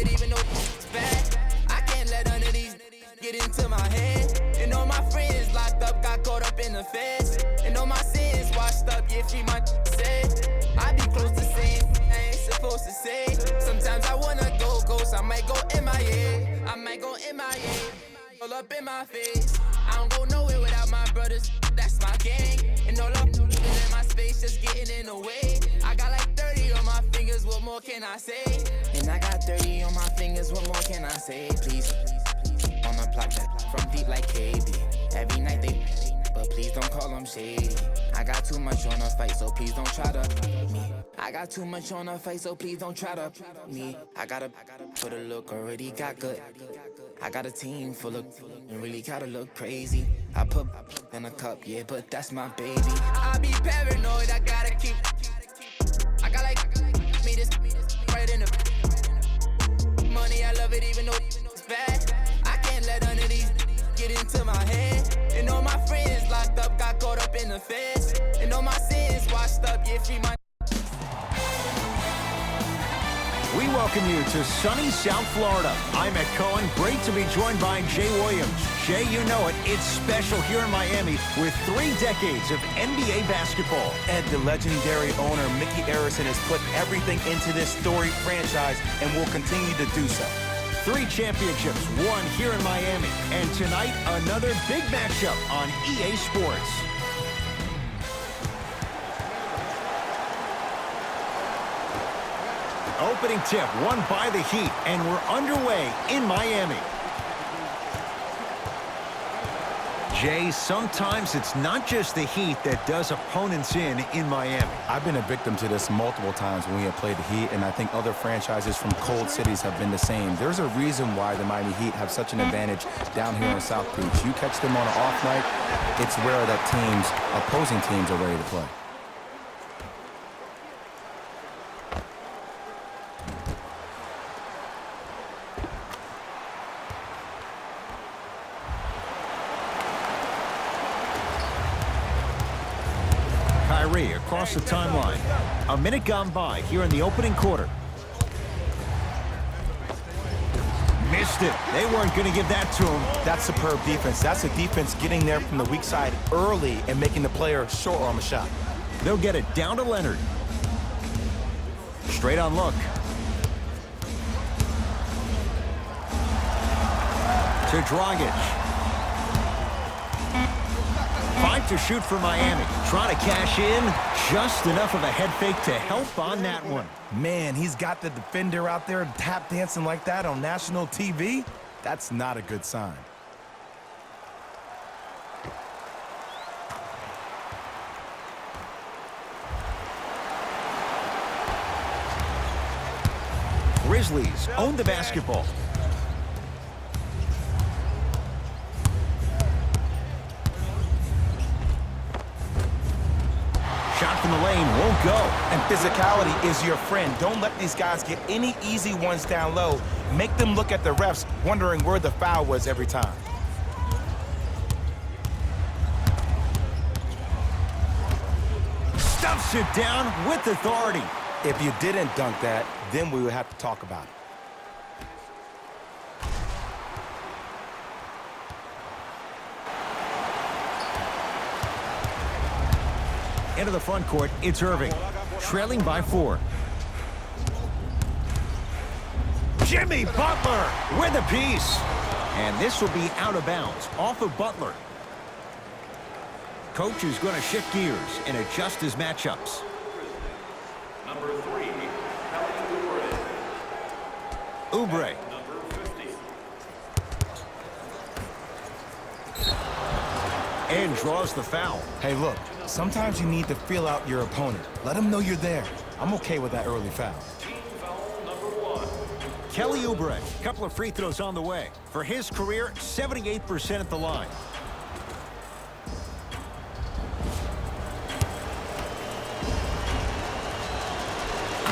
it even though it's bad. I can't let none of these get into my head. And all my friends locked up, got caught up in the feds. And all my sins washed up, yeah, free my said. I be close to saying I ain't supposed to say. Sometimes I wanna go ghost, I might go MIA. I might go MIA, all up in my face. I don't go nowhere without my brothers, that's my gang. And all up in my space, just getting in the way. I got like 30 on my fingers, what more can I say? And I got 30 on my fingers, what more can I say? Please, on the plot from deep like KB. Every night they, but please don't call them shady. I got too much on the fight, so please don't try to me. I got too much on the fight, so please don't try to me. I gotta for the look, already got good. I got a team full of and really gotta look crazy. I put in a cup, yeah, but that's my baby. I be paranoid, I gotta keep. I got like me this right in the money. I love it even though it's bad. I can't let none of these get into my head. And all my friends locked up, got caught up in the feds. And all my sins washed up, yeah, free my. We welcome you to sunny South Florida. I'm Ed Cohen. Great to be joined by Jay Williams. Jay, you know it. It's special here in Miami with 3 decades of NBA basketball. Ed, the legendary owner, Mickey Arison, has put everything into this storied franchise and will continue to do so. 3 championships won here in Miami. And tonight, another big matchup on EA Sports. Opening tip won by the Heat, and we're underway in Miami. Jay, sometimes it's not just the Heat that does opponents in Miami. I've been a victim to this multiple times when we have played the Heat, and I think other franchises from cold cities have been the same. There's a reason why the Miami Heat have such an advantage down here in South Beach. You catch them on an off night, it's rare that opposing teams are ready to play. Kyrie across the timeline. A minute gone by here in the opening quarter. Missed it. They weren't going to give that to him. That's superb defense. That's a defense getting there from the weak side early and making the player short arm a shot. They'll get it down to Leonard. Straight on look. To Dragic. 5 to shoot for Miami. Trying to cash in. Just enough of a head fake to help on that one. Man, he's got the defender out there tap dancing like that on national TV. That's not a good sign. Grizzlies own the basketball. Shot from the lane won't go. And physicality is your friend. Don't let these guys get any easy ones down low. Make them look at the refs, wondering where the foul was every time. Stuffs it down with authority. If you didn't dunk that, then we would have to talk about it. Into the front court, it's Irving. Trailing by 4. Jimmy Butler with a piece. And this will be out of bounds off of Butler. Coach is going to shift gears and adjust his matchups. Number 3, Kelly Oubre. And draws the foul. Hey, look, sometimes you need to feel out your opponent. Let them know you're there. I'm okay with that early foul. Team foul number 1. Kelly Oubre, a couple of free throws on the way. For his career, 78% at the line.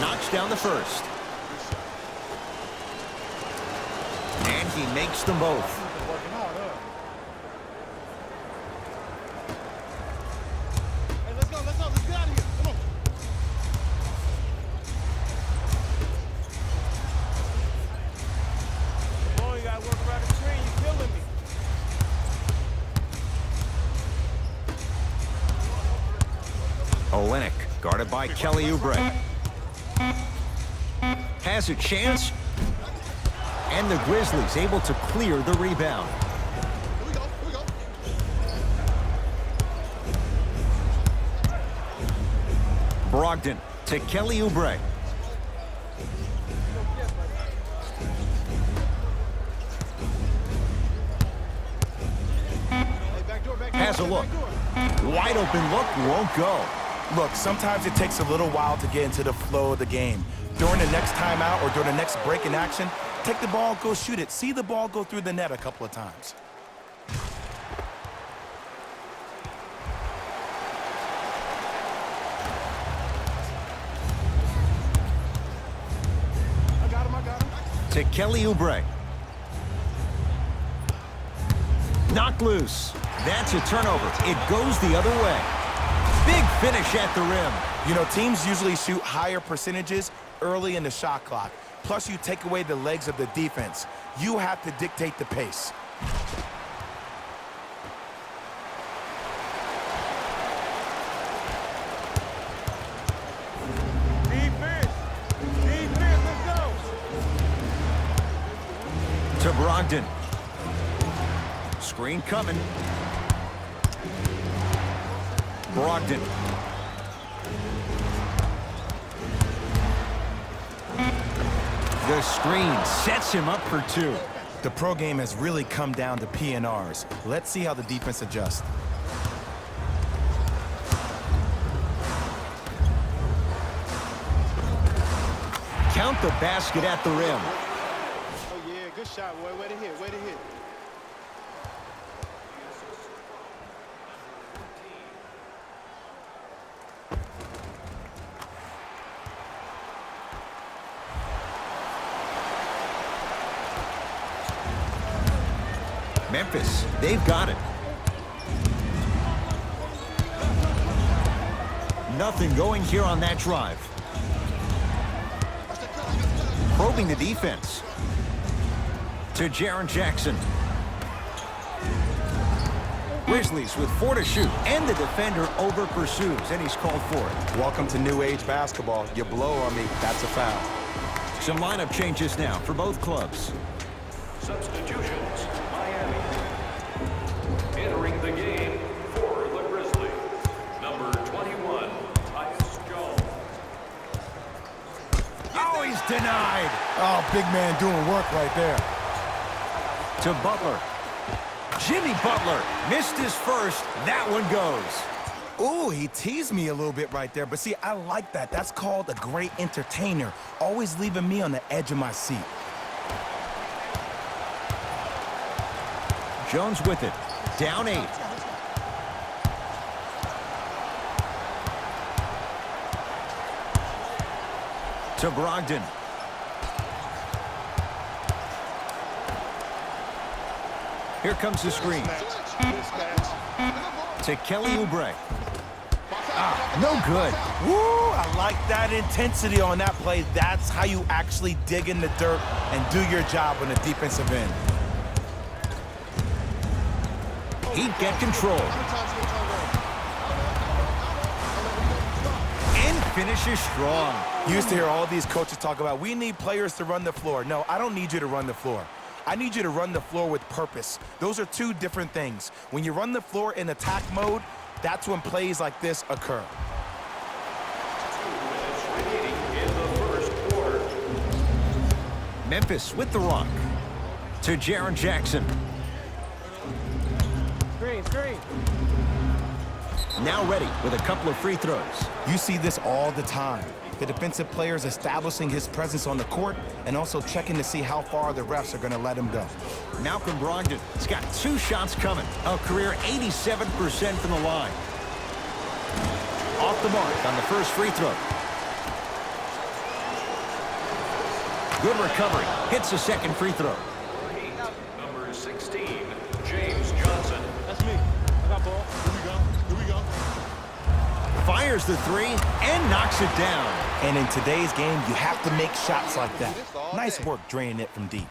Knocks down the first. And he makes them both. Guarded by Kelly Oubre. Has a chance. And the Grizzlies able to clear the rebound. Brogdon to Kelly Oubre. Has a look. Wide open look, won't go. Look, sometimes it takes a little while to get into the flow of the game. During the next timeout or during the next break in action, take the ball, go shoot it. See the ball go through the net a couple of times. I got him. To Kelly Oubre. Knocked loose. That's a turnover. It goes the other way. Big finish at the rim. You know, teams usually shoot higher percentages early in the shot clock. Plus, you take away the legs of the defense. You have to dictate the pace. Defense, let's go. To Brogdon. Screen coming. Brogdon. The screen sets him up for two. The pro game has really come down to PNRs. Let's see how the defense adjusts. Count the basket at the rim. Oh, yeah, good shot, boy. Way to hit, way to hit. Memphis, they've got it. Nothing going here on that drive. Probing the defense. To Jaren Jackson. Grizzlies with 4 to shoot, and the defender over pursues, and he's called for it. Welcome to new age basketball. You blow on me, that's a foul. Some lineup changes now for both clubs. Substitutions, Miami. Entering the game for the Grizzlies, number 21, Tyus Jones. Oh, he's denied. Oh, big man doing work right there. To Butler. Jimmy Butler missed his first. That one goes. Ooh, he teased me a little bit right there. But see, I like that. That's called a great entertainer. Always leaving me on the edge of my seat. Jones with it. Down 8. To Brogdon. Here comes the screen. To Kelly Oubre. No good. Woo, I like that intensity on that play. That's how you actually dig in the dirt and do your job on the defensive end. Heat get control. And finishes strong. You used to hear all these coaches talk about, we need players to run the floor. No, I don't need you to run the floor. I need you to run the floor with purpose. Those are two different things. When you run the floor in attack mode, that's when plays like this occur. 2 minutes remaining in the first quarter. Memphis with the rock. To Jaren Jackson. Screen. Now ready with a couple of free throws. You see this all the time. The defensive players establishing his presence on the court and also checking to see how far the refs are going to let him go. Malcolm Brogdon has got 2 shots coming. A career 87% from the line. Off the mark on the first free throw. Good recovery. Hits the second free throw. Heat, number 16, James Johnson. That's me. I got ball. Here we go. Fires the 3 and knocks it down. And in today's game, you have to make shots like that. Nice work draining it from deep.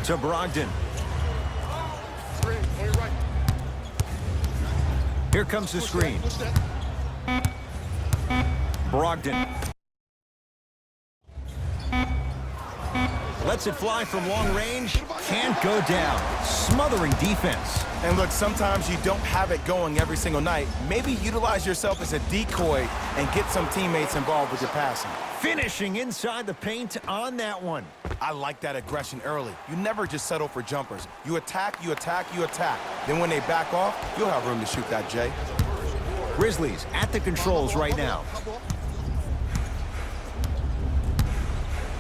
To Brogdon. Here comes the screen. Brogdon. Lets it fly from long range. Can't go down. Smothering defense. And look, sometimes you don't have it going every single night. Maybe utilize yourself as a decoy and get some teammates involved with your passing. Finishing inside the paint on that one. I like that aggression early. You never just settle for jumpers. You attack, you attack, you attack. Then when they back off, you'll have room to shoot that, Jay. Grizzlies at the controls right now.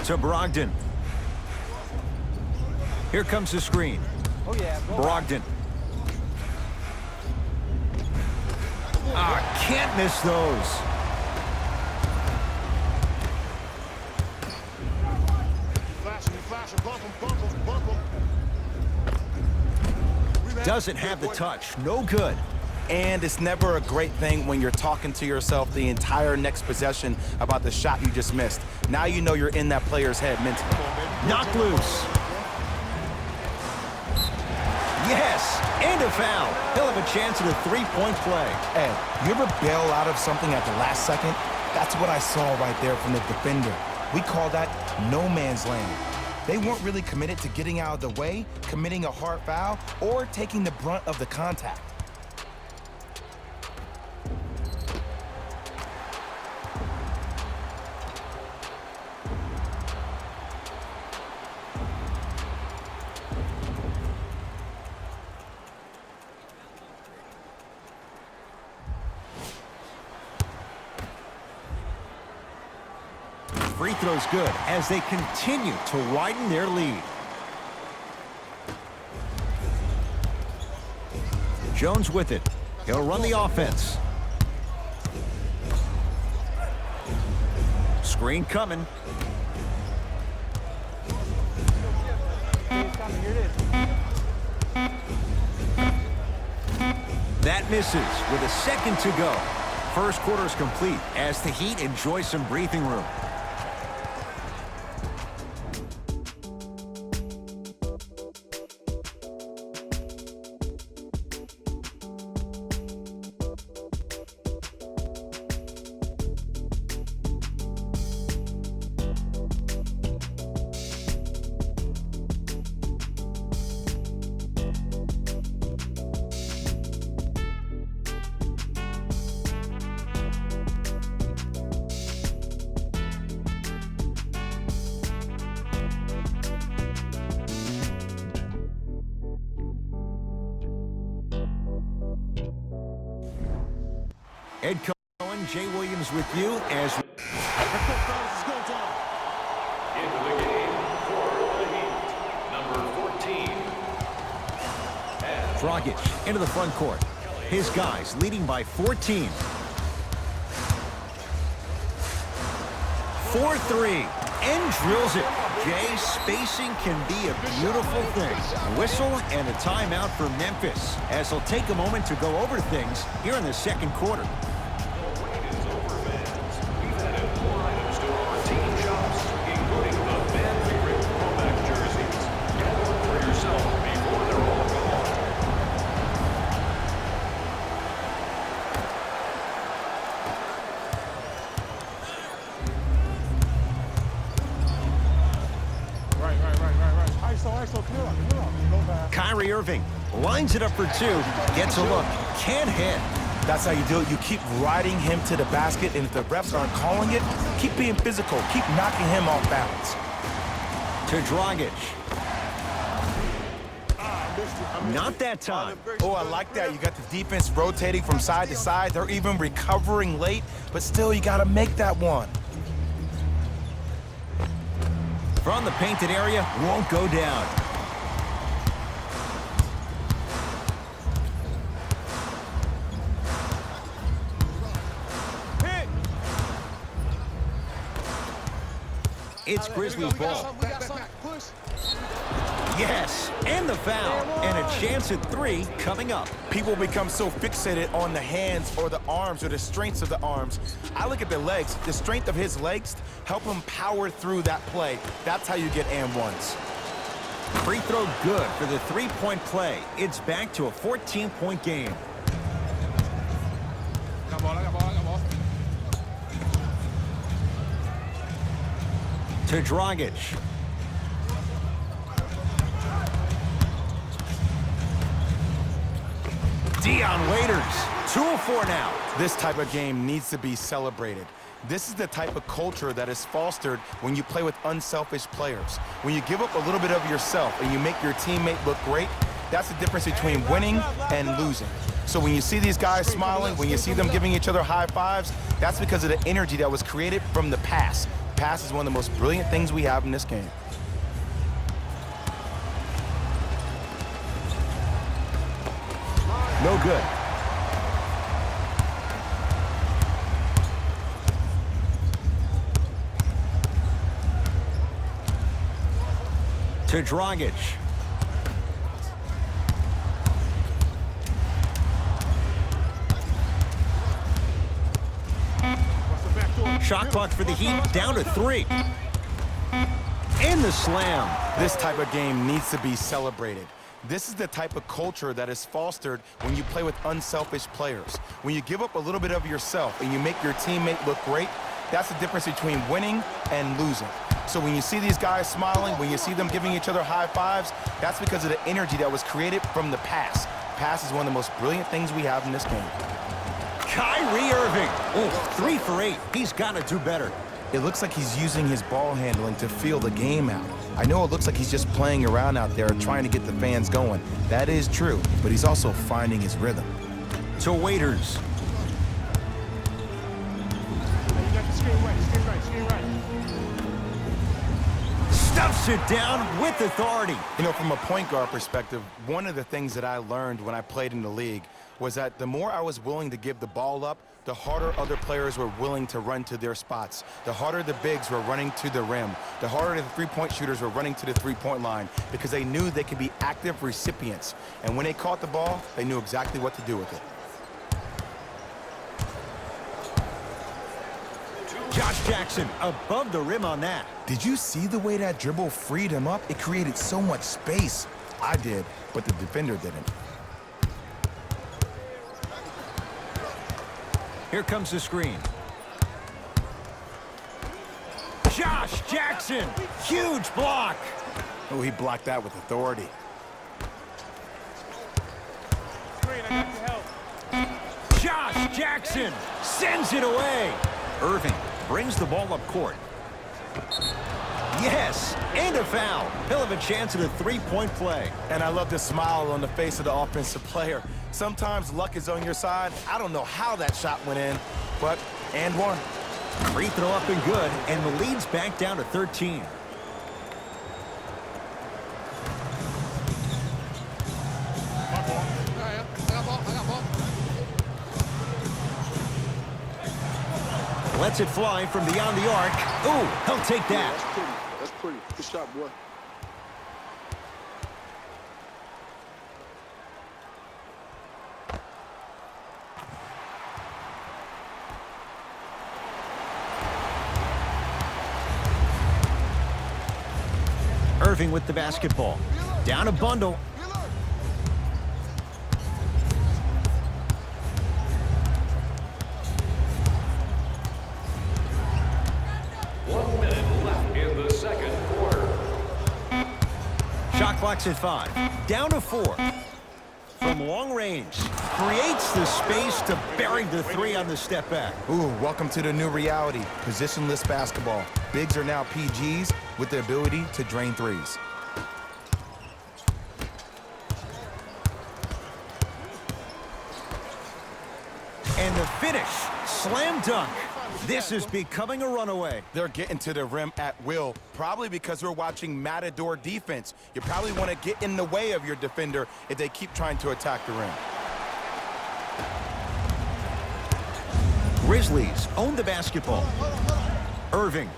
To Brogdon. Here comes the screen. Brogdon. Can't miss those. Doesn't have the touch. No good. And it's never a great thing when you're talking to yourself the entire next possession about the shot you just missed. Now you know you're in that player's head mentally. Knocked loose. Yes, and a foul. He'll have a chance at a three-point play. Ed, you ever bail out of something at the last second? That's what I saw right there from the defender. We call that no man's land. They weren't really committed to getting out of the way, committing a hard foul, or taking the brunt of the contact. Free throw's good as they continue to widen their lead. Jones with it. He'll run the offense. Screen coming. That misses with a second to go. First quarter is complete as the Heat enjoy some breathing room. Ed Cohen, Jay Williams with you as Into the game for the Heat, number 14. Dragic into the front court. His guys leading by 14. 4-3 and drills it. Jay, spacing can be a beautiful thing. A whistle and a timeout for Memphis as they'll take a moment to go over things here in the second quarter. Kyrie Irving lines it up for two, gets a look, can't hit. That's how you do it. You keep riding him to the basket, and if the refs aren't calling it, keep being physical. Keep knocking him off balance. To Dragic. Not that time. Oh, I like that. You got the defense rotating from side to side. They're even recovering late, but still, you got to make that one. From the painted area, won't go down. It's Grizzlies ball. Yes, and the foul, and a chance at three coming up. People become so fixated on the hands or the arms or the strengths of the arms. I look at the legs. The strength of his legs help him power through that play. That's how you get and ones. Free throw good for the three-point play. It's back to a 14-point game. To Dragic. Dion Waiters, 2 of 4 now. This type of game needs to be celebrated. This is the type of culture that is fostered when you play with unselfish players. When you give up a little bit of yourself and you make your teammate look great, that's the difference between winning and losing. So when you see these guys smiling, when you see them giving each other high fives, that's because of the energy that was created from the pass. Pass is one of the most brilliant things we have in this game. No good. To Dragic. Shot clock for the Heat, down to 3. And the slam. This type of game needs to be celebrated. This is the type of culture that is fostered when you play with unselfish players. When you give up a little bit of yourself and you make your teammate look great, that's the difference between winning and losing. So when you see these guys smiling, when you see them giving each other high fives, that's because of the energy that was created from the pass. Pass is one of the most brilliant things we have in this game. Kyrie Irving. Oh, 3 for 8. He's got to do better. It looks like he's using his ball handling to feel the game out. I know it looks like he's just playing around out there trying to get the fans going. That is true, but he's also finding his rhythm. To Waiters. You got the screen right. Stuffs it down with authority. You know, from a point guard perspective, one of the things that I learned when I played in the league was that the more I was willing to give the ball up, the harder other players were willing to run to their spots. The harder the bigs were running to the rim. The harder the three-point shooters were running to the three-point line because they knew they could be active recipients. And when they caught the ball, they knew exactly what to do with it. Josh Jackson above the rim on that. Did you see the way that dribble freed him up? It created so much space. I did, but the defender didn't. Here comes the screen. Josh Jackson, huge block. Oh, he blocked that with authority. Screen, I got your help. Josh Jackson sends it away. Irving brings the ball up court. Yes, and a foul. He'll have a chance at a three-point play. And I love the smile on the face of the offensive player. Sometimes luck is on your side. I don't know how that shot went in, but and one. Free throw up and good, and the lead's back down to 13. Lets it fly from beyond the arc. Ooh, he'll take that. That's pretty. Good shot, boy. Irving with the basketball. Down a bundle. Shot clock's at 5. Down to 4. From long range. Creates the space to bury the 3 on the step back. Ooh, welcome to the new reality. Positionless basketball. Bigs are now PGs with the ability to drain threes. And the finish. Slam dunk. This is becoming a runaway. They're getting to the rim at will, probably because we're watching Matador defense. You probably want to get in the way of your defender if they keep trying to attack the rim. Grizzlies own the basketball. Irving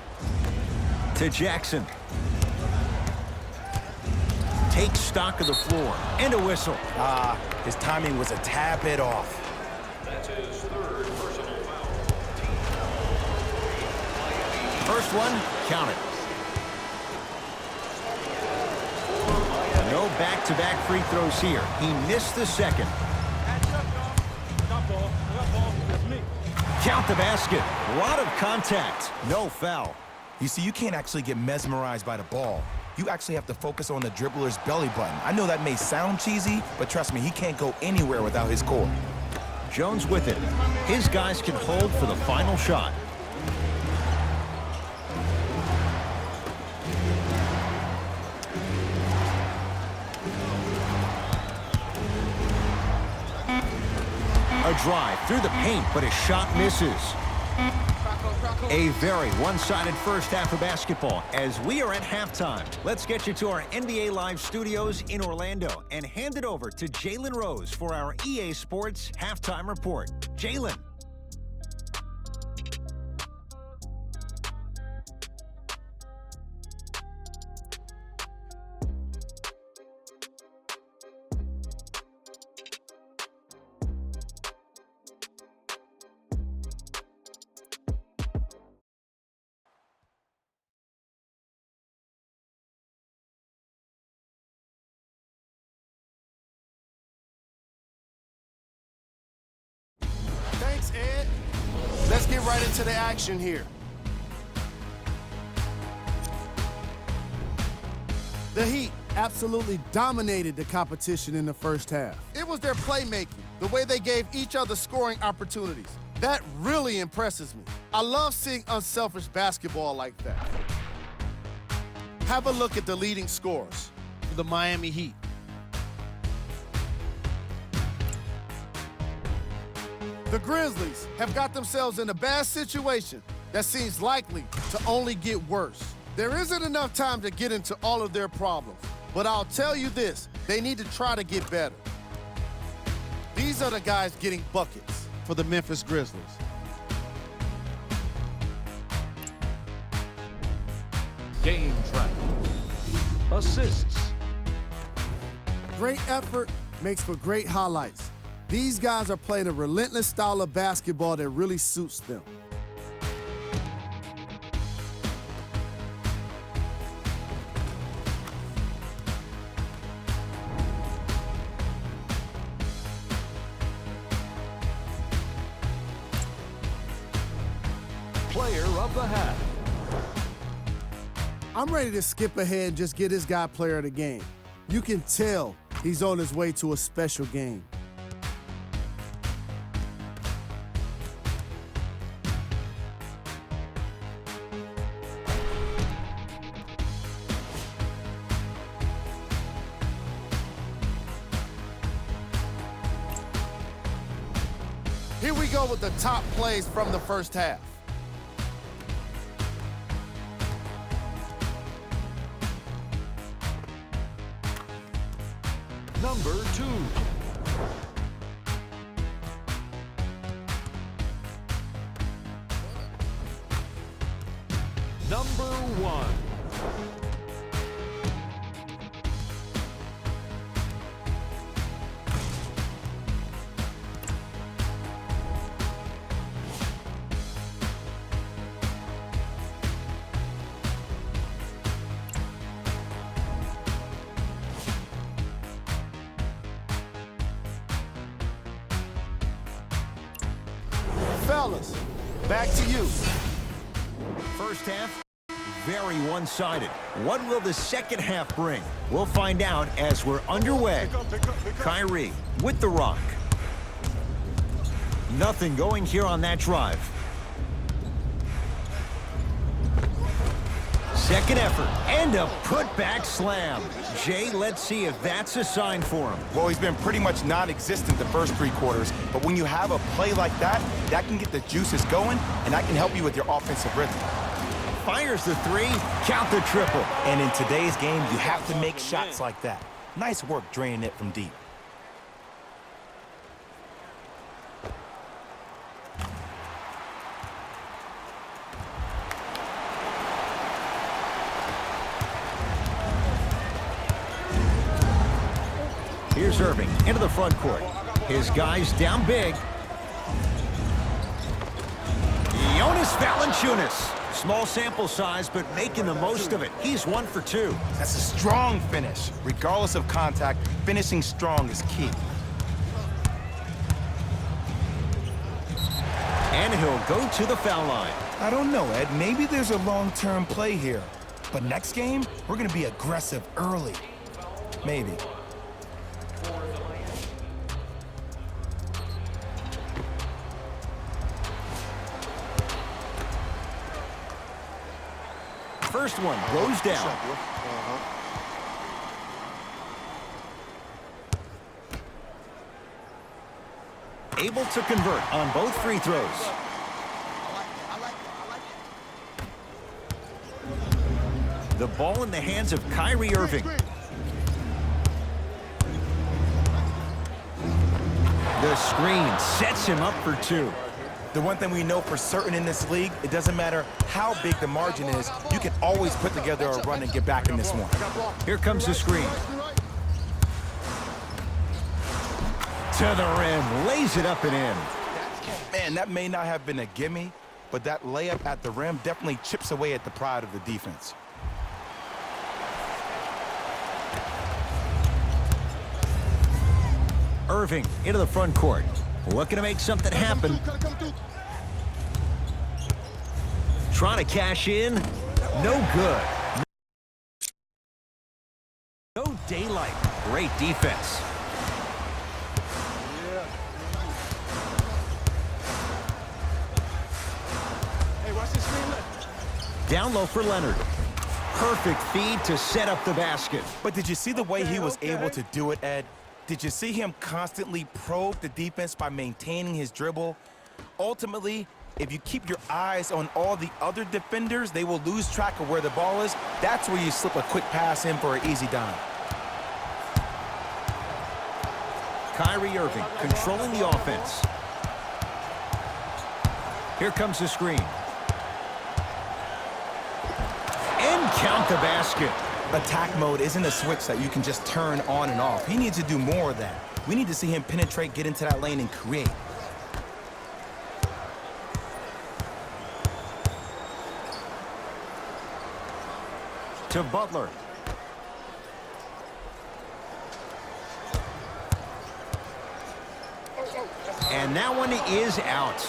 to Jackson. Takes stock of the floor and a whistle. His timing was a tad bit off. That's his third personal foul. First one, count it. back-to-back free throws here. He missed the second. Count the basket. A lot of contact. No foul. You see, you can't actually get mesmerized by the ball. You actually have to focus on the dribbler's belly button. I know that may sound cheesy, but trust me, he can't go anywhere without his core. Jones with it. His guys can hold for the final shot. A drive through the paint, but his shot misses. A very one-sided first half of basketball as we are at halftime. Let's get you to our NBA Live studios in Orlando and hand it over to Jalen Rose for our EA Sports Halftime Report. Jalen. Thanks, Ed. Let's get right into the action here. The Heat absolutely dominated the competition in the first half. It was their playmaking, the way they gave each other scoring opportunities. That really impresses me. I love seeing unselfish basketball like that. Have a look at the leading scorers for the Miami Heat. The Grizzlies have got themselves in a bad situation that seems likely to only get worse. There isn't enough time to get into all of their problems, but I'll tell you this, they need to try to get better. These are the guys getting buckets for the Memphis Grizzlies. Game track. Assists. Great effort makes for great highlights. These guys are playing a relentless style of basketball that really suits them. Player of the half. I'm ready to skip ahead and just get this guy player of the game. You can tell he's on his way to a special game. Here we go with the top plays from the first half. Number 2. Number 1. Fellas, back to you. First half, very one-sided. What will the second half bring? We'll find out as we're underway. Kyrie with the rock. Nothing going here on that drive. Second effort, and a putback slam. Jay, let's see if that's a sign for him. Well, he's been pretty much non-existent the first 3 quarters, but when you have a play like that, that can get the juices going, and that can help you with your offensive rhythm. Fires the 3, count the triple. And in today's game, you have to make shots like that. Nice work draining it from deep. Here's Irving into the front court. His guys down big. Jonas Valanciunas. Small sample size, but making the most of it. He's 1 for 2. That's a strong finish. Regardless of contact, finishing strong is key. And he'll go to the foul line. I don't know, Ed. Maybe there's a long-term play here. But next game, we're going to be aggressive early. Maybe. First one goes down. Able to convert on both free throws. The ball in the hands of Kyrie Irving. The screen sets him up for 2. The one thing we know for certain in this league, it doesn't matter how big the margin is, you can always put together a run and get back in this one. Here comes the screen. To the rim, lays it up and in. Man, that may not have been a gimme, but that layup at the rim definitely chips away at the pride of the defense. Irving into the front court. Looking to make something happen. Trying to cash in. No good. No daylight. Great defense. Down low for Leonard. Perfect feed to set up the basket. But did you see the way he was able to do it, Ed? Did you see him constantly probe the defense by maintaining his dribble? Ultimately, if you keep your eyes on all the other defenders, they will lose track of where the ball is. That's where you slip a quick pass in for an easy dime. Kyrie Irving controlling the offense. Here comes the screen. And count the basket. Attack mode isn't a switch that you can just turn on and off. He needs to do more of that. We need to see him penetrate, get into that lane, and create. To Butler. And that one is out.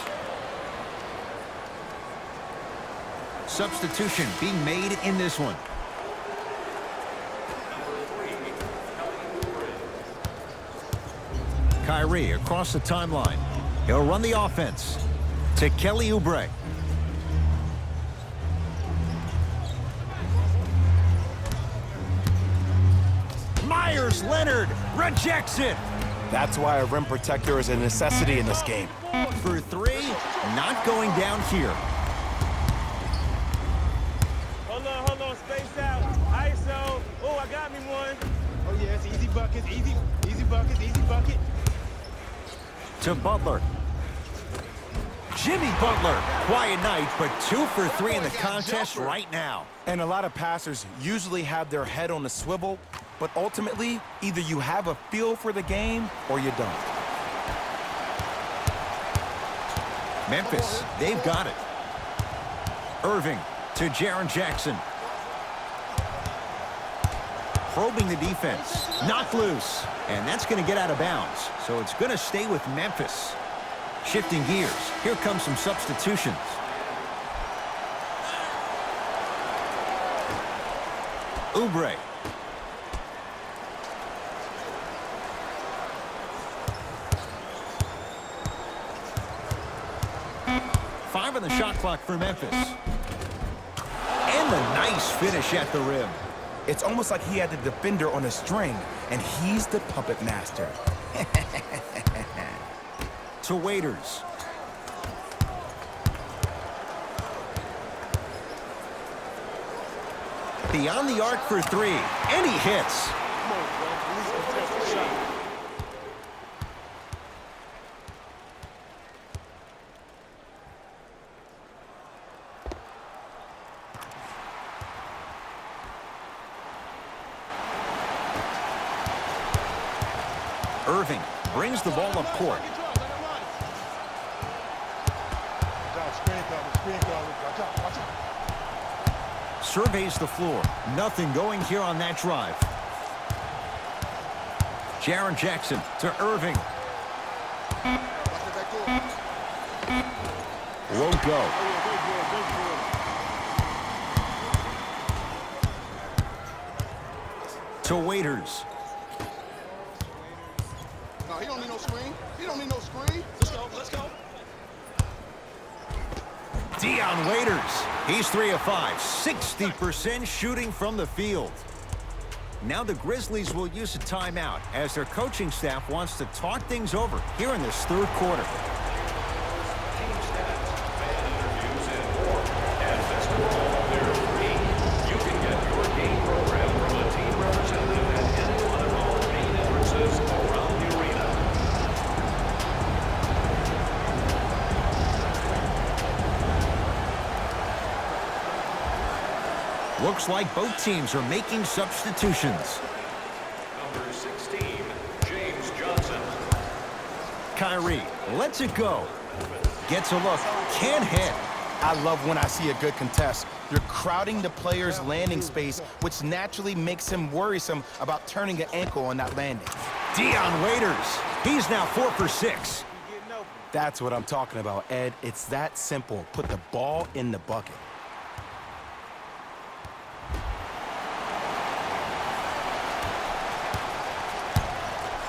Substitution being made in this one. Kyrie across the timeline. He'll run the offense to Kelly Oubre. Myers Leonard rejects it. That's why a rim protector is a necessity in this game. For 3, not going down here. Hold on, space out. ISO. Oh, I got me one. Oh, yeah, it's easy buckets, easy buckets, easy bucket. To Butler. Jimmy Butler. Quiet night, but 2 for 3 in the contest right now. And a lot of passers usually have their head on a swivel, but ultimately, either you have a feel for the game or you don't. Memphis, they've got it. Irving to Jaren Jackson. Probing the defense. Knocked loose. And that's going to get out of bounds. So it's going to stay with Memphis. Shifting gears. Here comes some substitutions. Oubre. Five on the shot clock for Memphis. And the nice finish at the rim. It's almost like he had the defender on a string, and he's the puppet master. To Waiters. Beyond the arc for 3, and he hits. Irving brings the ball up court. surveys the floor. Nothing going here on that drive. Jaren Jackson to Irving. Won't go. To Waiters. No, he don't need no screen. He don't need no screen. Let's go. Let's go. Dion Waiters. He's 3 of 5. 60% shooting from the field. Now the Grizzlies will use a timeout as their coaching staff wants to talk things over here in this third quarter. Team stats, fan interviews, and more at Festival Player 3. You can get your game program from a team representative at any one of our main entrances around the arena. Looks like both teams are making substitutions. Number 16, James Johnson. Kyrie lets it go. Gets a look. Can't hit. I love when I see a good contest. You're crowding the player's landing space, which naturally makes him worrisome about turning an ankle on that landing. Dion Waiters. He's now 4 for 6. That's what I'm talking about, Ed. It's that simple. Put the ball in the bucket.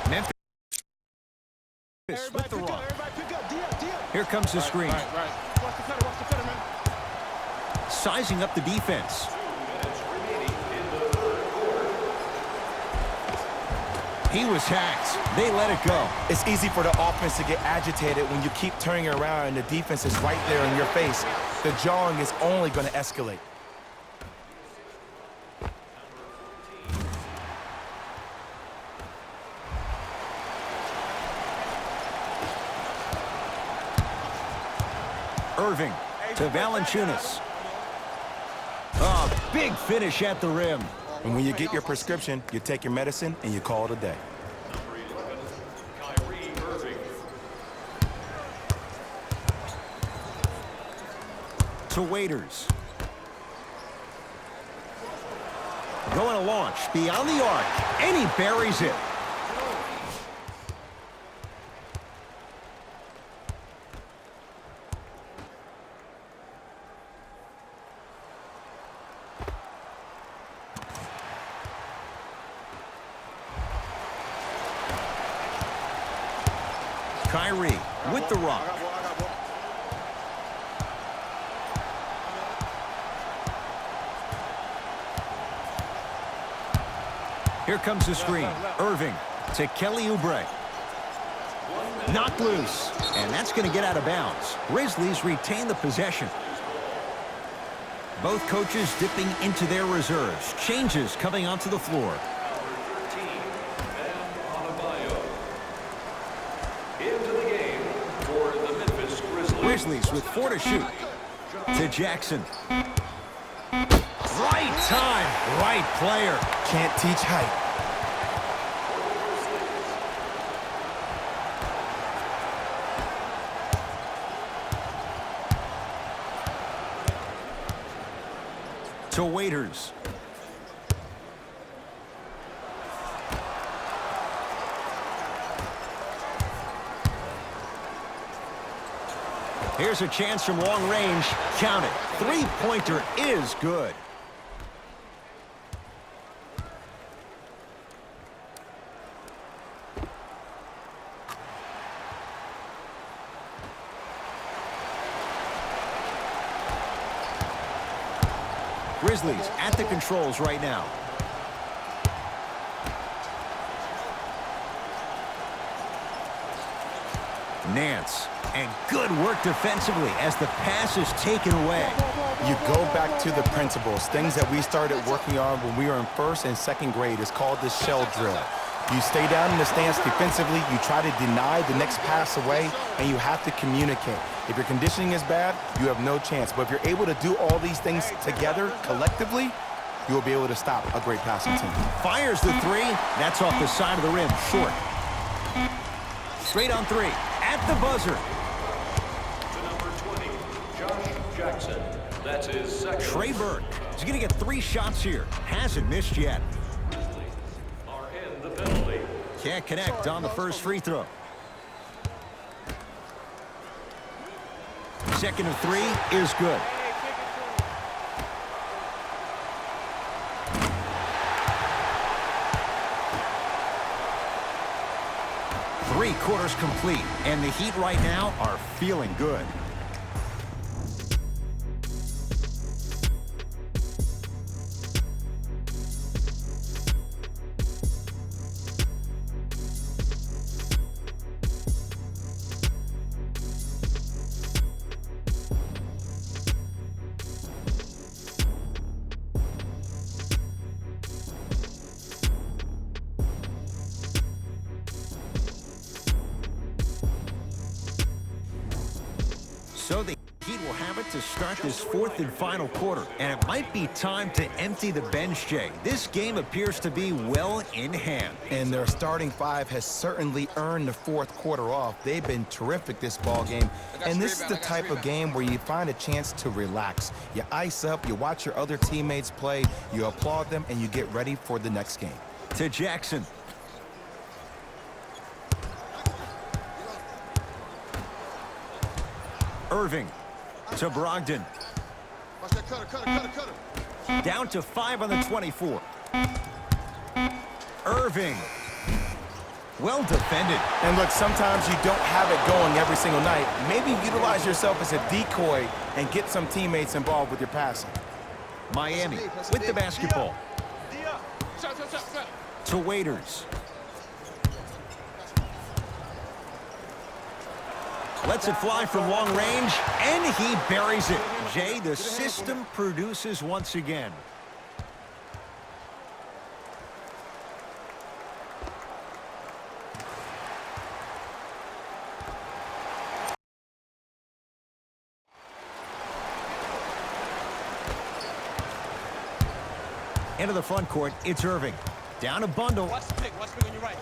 Memphis with the rock. Here comes the screen. Right. Watch the cutter, man. Sizing up the defense. 2 minutes remaining in the third quarter. He was hacked. They let it go. It's easy for the offense to get agitated when you keep turning around and the defense is right there in your face. The jawing is only going to escalate. Irving to Valanciunas. Oh, big finish at the rim. And when you get your prescription, you take your medicine and you call it a day. Number 11, Kyrie Irving. To Waiters. Going to launch beyond the arc, and he buries it. Kyrie with the rock. Here comes the screen. Irving to Kelly Oubre. Knocked loose, and that's going to get out of bounds. Grizzlies retain the possession. Both coaches dipping into their reserves. Changes coming onto the floor. Number 13, Bam Adebayo. Into the game for the Memphis Grizzlies. Grizzlies with 4 to shoot. To Jackson. Right time, right player. Can't teach height. To Waiters. Here's a chance from long range. Count it. Three-pointer is good. Grizzlies at the controls right now. Nance, and good work defensively as the pass is taken away. You go back to the principles, things that we started working on when we were in first and second grade. It's called the shell drill. You stay down in the stance defensively, you try to deny the next pass away, and you have to communicate. If your conditioning is bad, you have no chance. But if you're able to do all these things together, collectively, you will be able to stop a great passing team. Fires the three. That's off the side of the rim, short. Straight on three, at the buzzer. To number 20, Josh Jackson. That's his second. Trey Burke is going to get 3 shots here. Hasn't missed yet. Are in the penalty. Can't connect on the first free throw. Second of 3 is good. Three-quarters complete, and the Heat right now are feeling good. So the Heat will have it to start this fourth and final quarter. And it might be time to empty the bench, Jay. This game appears to be well in hand. And their starting 5 has certainly earned the fourth quarter off. They've been terrific this ball game. And this is the type of game where you find a chance to relax. You ice up, you watch your other teammates play, you applaud them, and you get ready for the next game. To Jackson. Irving to Brogdon. Down to 5 on the 24. Irving. Well defended. And look, sometimes you don't have it going every single night. Maybe utilize yourself as a decoy and get some teammates involved with your passing. Miami with the basketball. To Waiters. Lets it fly from long range, and he buries it. Jay, the system produces once again. Into the front court, it's Irving. Down a bundle. Watch the pick on your right.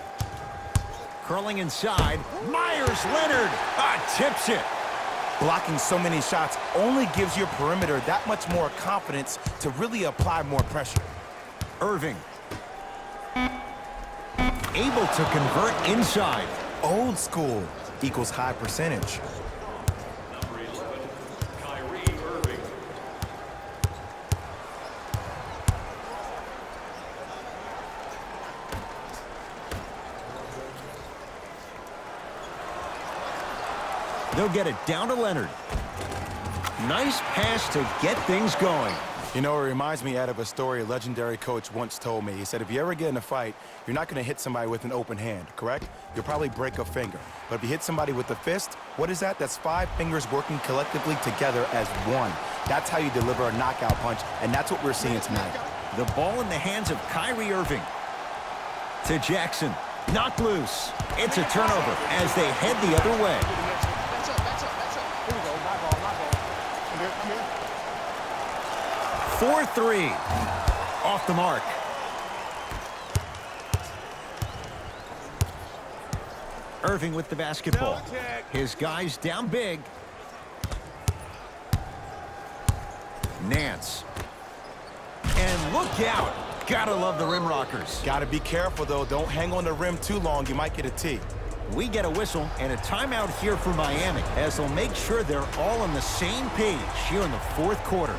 Curling inside, Myers Leonard tips it. Blocking so many shots only gives your perimeter that much more confidence to really apply more pressure. Irving. Able to convert inside. Old school equals high percentage. Number 11, Kyrie Irving. They'll get it down to Leonard. Nice pass to get things going. You know, it reminds me, Ed, of a story a legendary coach once told me. He said, if you ever get in a fight, you're not going to hit somebody with an open hand, correct? You'll probably break a finger. But if you hit somebody with a fist, what is that? That's 5 fingers working collectively together as one. That's how you deliver a knockout punch, and that's what we're seeing tonight. The ball in the hands of Kyrie Irving. To Jackson. Knocked loose. It's a turnover as they head the other way. 4-3. Off the mark. Irving with the basketball. His guys down big. Nance. And look out. Gotta love the rim rockers. Gotta be careful, though. Don't hang on the rim too long. You might get a tee. We get a whistle and a timeout here for Miami as they'll make sure they're all on the same page here in the fourth quarter.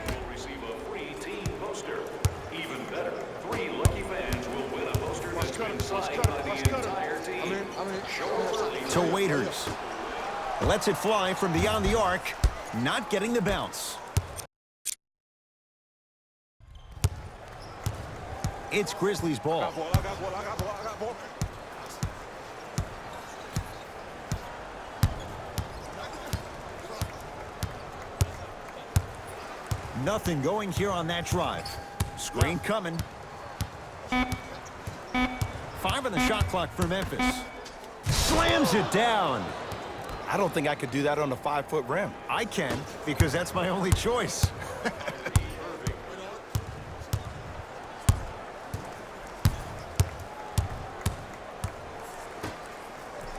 Will receive a free team poster. Even better, 3 lucky fans will win a poster that's been signed by the entire team. Show early. To Waiters. Lets it fly from beyond the arc. Not getting the bounce. It's Grizzlies ball. Nothing going here on that drive. Screen coming. 5 on the shot clock for Memphis. Slams it down. I don't think I could do that on a 5-foot rim. I can, because that's my only choice.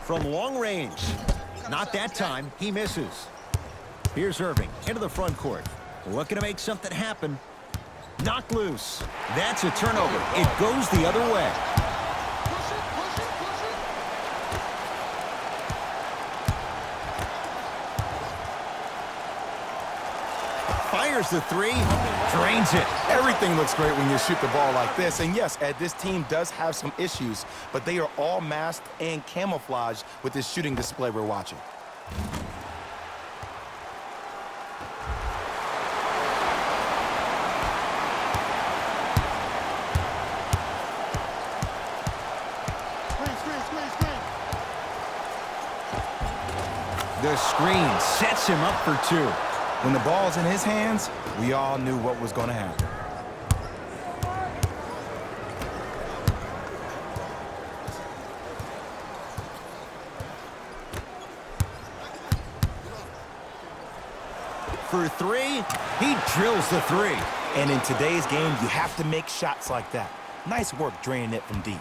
From long range. Not that time. He misses. Here's Irving into the front court. Looking to make something happen. Knocked loose. That's a turnover. It goes the other way. Fires the three, drains it. Everything looks great when you shoot the ball like this. And yes, Ed, this team does have some issues, but they are all masked and camouflaged with this shooting display we're watching. The screen sets him up for two. When the ball's in his hands, we all knew what was going to happen. For three, he drills the three. And in today's game, you have to make shots like that. Nice work draining it from deep.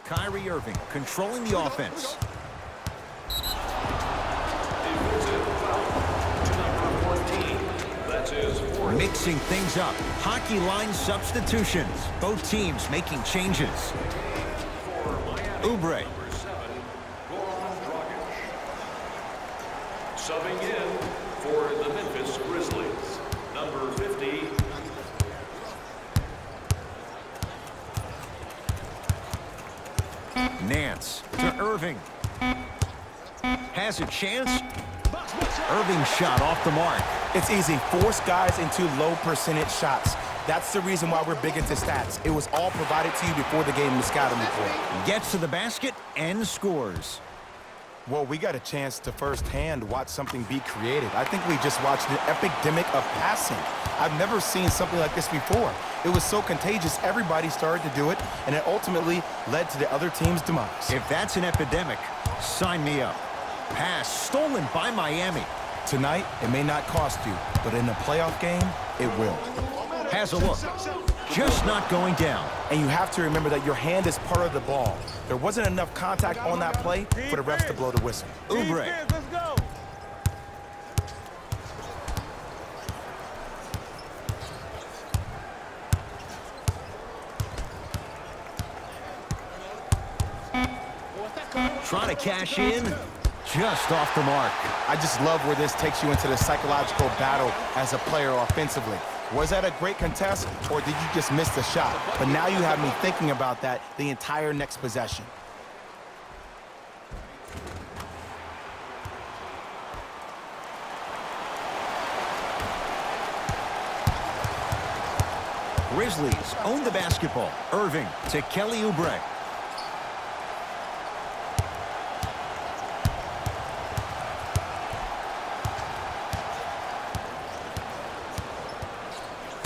Kyrie Irving controlling the offense. Defensive foul to number 14. That's his fourth. Mixing things up. Hockey line substitutions. Both teams making changes. For Miami, Oubre. number 7, Goran Dragic. Subbing in for the Memphis Grizzlies, number 50, Nance to Irving. Has a chance. Irving shot off the mark. It's easy. Force guys into low percentage shots. That's the reason why we're big into stats. It was all provided to you before the game in the scouting report. Gets to the basket and scores. Well, we got a chance to firsthand watch something be created. I think we just watched an epidemic of passing. I've never seen something like this before. It was so contagious, everybody started to do it, and it ultimately led to the other team's demise. If that's an epidemic, sign me up. Pass stolen by Miami. Tonight, it may not cost you, but in a playoff game, it will. Has a look. Just not going down. And you have to remember that your hand is part of the ball. There wasn't enough contact on that play for the refs to blow the whistle. Oubre. Let's go. Trying to cash in. Just off the mark. I just love where this takes you into the psychological battle as a player offensively. Was that a great contest, or did you just miss the shot? But now you have me thinking about that the entire next possession. Grizzlies own the basketball. Irving to Kelly Oubre.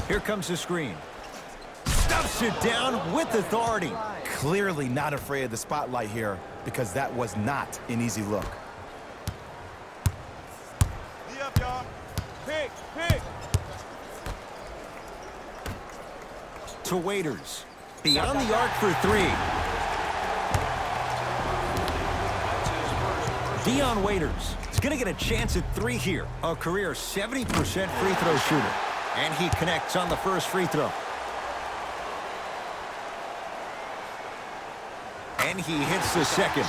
Here comes the screen. Stuffs it down with authority. Clearly not afraid of the spotlight here, because that was not an easy look. D up, y'all. Pick. To Waiters. Beyond the arc for three. Dion Waiters is going to get a chance at three here. A career 70% free throw shooter. And he connects on the first free throw. And he hits the second.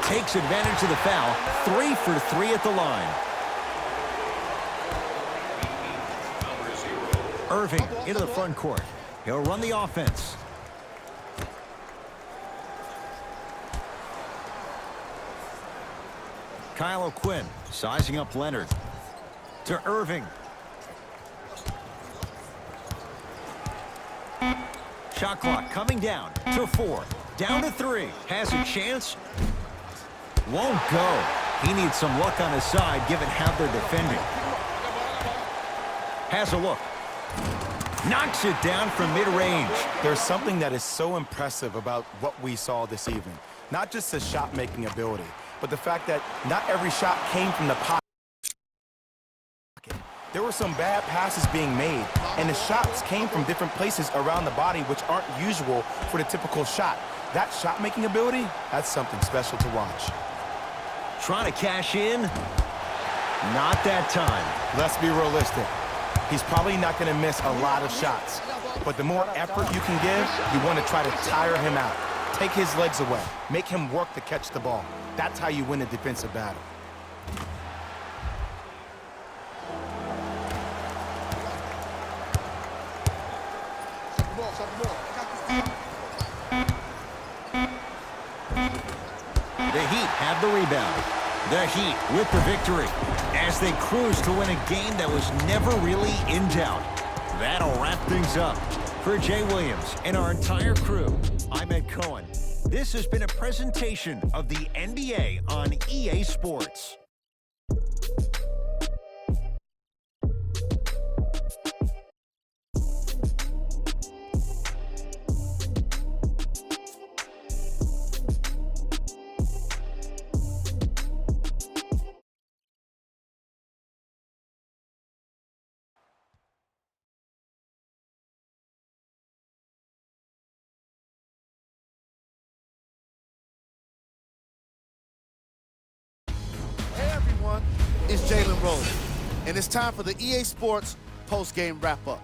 Takes advantage of the foul. 3 for 3 at the line. Irving into the front court. He'll run the offense. Kyle O'Quinn sizing up Leonard. To Irving. Shot clock coming down to 4. Down to 3. Has a chance. Won't go. He needs some luck on his side given how they're defending. Has a look. Knocks it down from mid-range. There's something that is so impressive about what we saw this evening. Not just the shot-making ability, but the fact that not every shot came from the pocket. There were some bad passes being made, and the shots came from different places around the body, which aren't usual for the typical shot. That shot-making ability, that's something special to watch. Trying to cash in. Not that time. Let's be realistic. He's probably not going to miss a lot of shots. But the more effort you can give, you want to try to tire him out. Take his legs away. Make him work to catch the ball. That's how you win a defensive battle. The Heat have the rebound. The Heat with the victory as they cruise to win a game that was never really in doubt. That'll wrap things up. For Jay Williams and our entire crew, I'm Ed Cohen. This has been a presentation of the NBA on EA Sports. Hey everyone, it's Jalen Rose, and it's time for the EA Sports post-game wrap-up.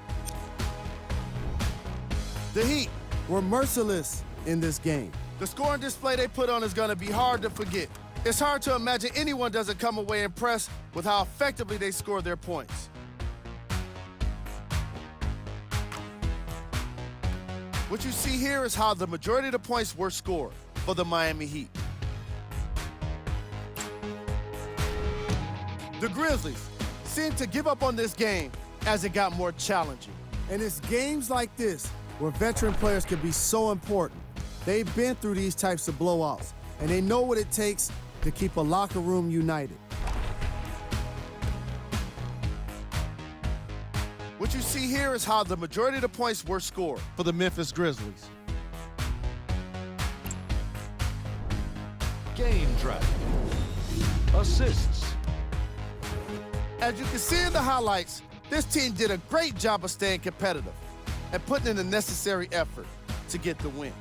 The Heat were merciless in this game. The scoring display they put on is going to be hard to forget. It's hard to imagine anyone doesn't come away impressed with how effectively they score their points. What you see here is how the majority of the points were scored for the Miami Heat. The Grizzlies seemed to give up on this game as it got more challenging. And it's games like this where veteran players can be so important. They've been through these types of blowouts, and they know what it takes to keep a locker room united. What you see here is how the majority of the points were scored for the Memphis Grizzlies. Game track. Assists. As you can see in the highlights, this team did a great job of staying competitive and putting in the necessary effort to get the win.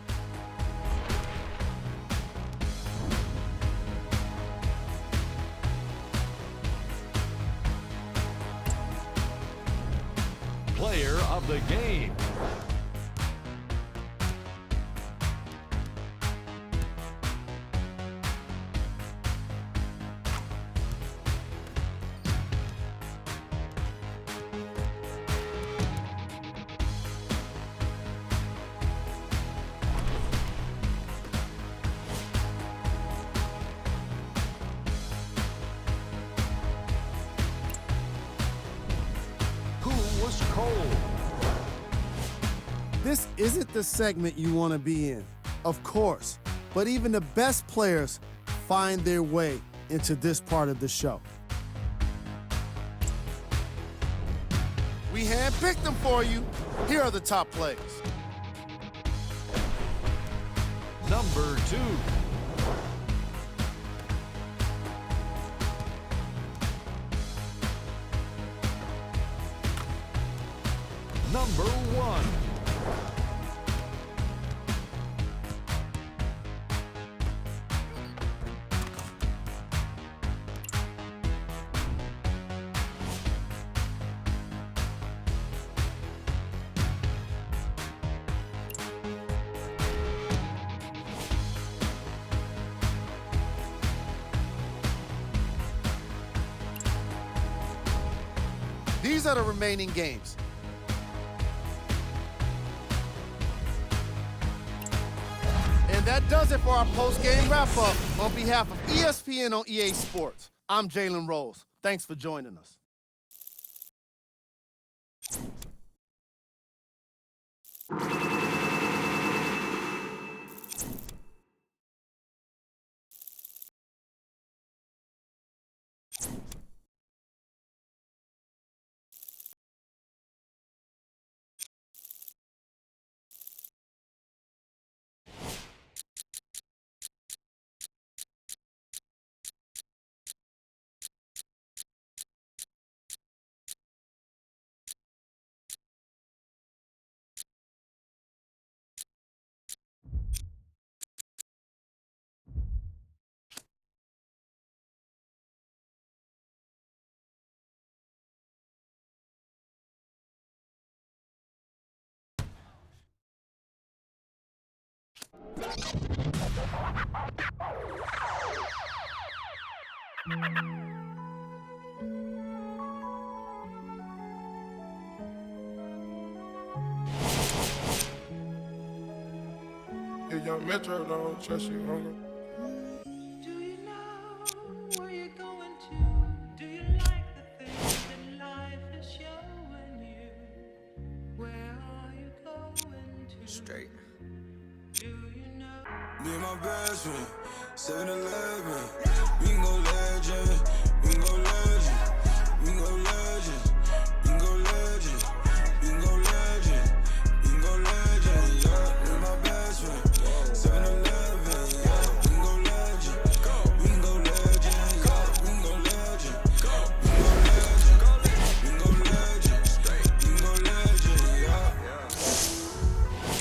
Player of the game. Who was cold? This isn't the segment you want to be in, of course, but even the best players find their way into this part of the show. We handpicked them for you. Here are the top plays. Number 2. Number 1. These are the remaining games. And that does it for our post-game wrap-up. On behalf of ESPN on EA Sports, I'm Jalen Rose. Thanks for joining us. If young Metro don't trust you, hunger. Do you know where you're going to? Do you like the things that life is showing you? Where are you going to? Straight. Do you know? Me and my best friend, 7-Eleven. We can go legend, we can go legend, we can go legend, we can go legend, we can go legend, we can go legend, yeah. Me and my best friend, 7-Eleven, yeah. We can go legend, we can go legend, yeah. We can go legend, we can go legend, we can go legend, yeah.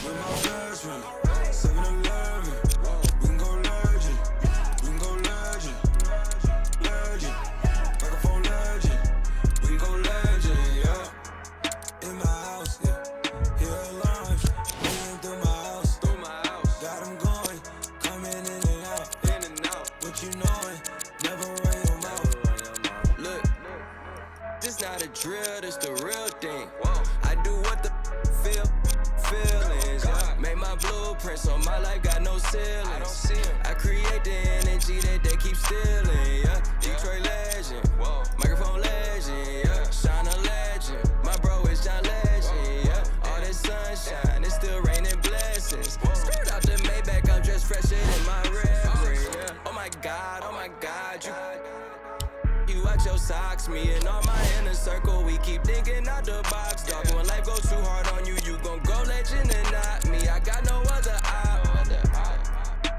With my best friend, 7-Eleven. Drill, this the real thing. I do what the feelings. Yeah. Made my blueprint, so my life got no ceilings. I create the energy that they keep stealing. Yeah. Detroit legend, microphone legend. Yeah. Shine a legend. My bro is John Legend. Yeah. All this sunshine, it's still raining blessings. Straight out the Maybach, I'm just fresher than my reverend. Yeah. Oh my God, you watch your socks, me and all my inner circle, we keep thinking out the box, dog. When life goes too hard on you, you gon' go legend and not me. I got no other op.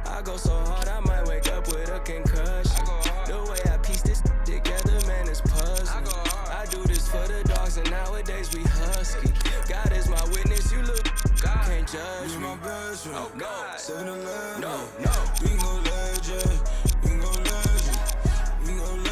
I go so hard, I might wake up with a concussion. The way I piece this together, man, it's puzzling. I do this for the dogs, and nowadays we husky. God is my witness, you look, can't judge me. My best friend, oh God, 7-Eleven, no. We can go legend, we can go legend, we can go legend.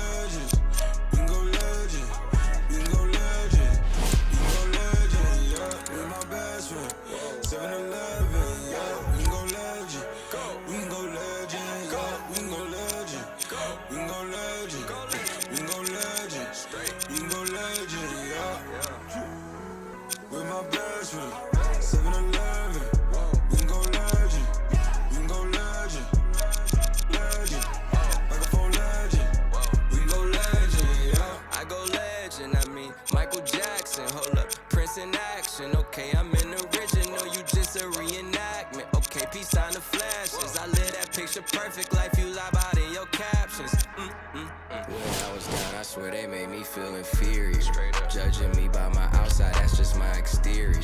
In action, okay, I'm an original, you just a reenactment. Okay, peace on the flashes. I live that picture perfect life, you lie about in your captions. When I was down, I swear they made me feel inferior. Judging me by my outside, that's just my exterior.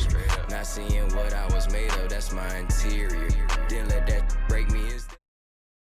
Not seeing what I was made of, that's my interior. Didn't let that break me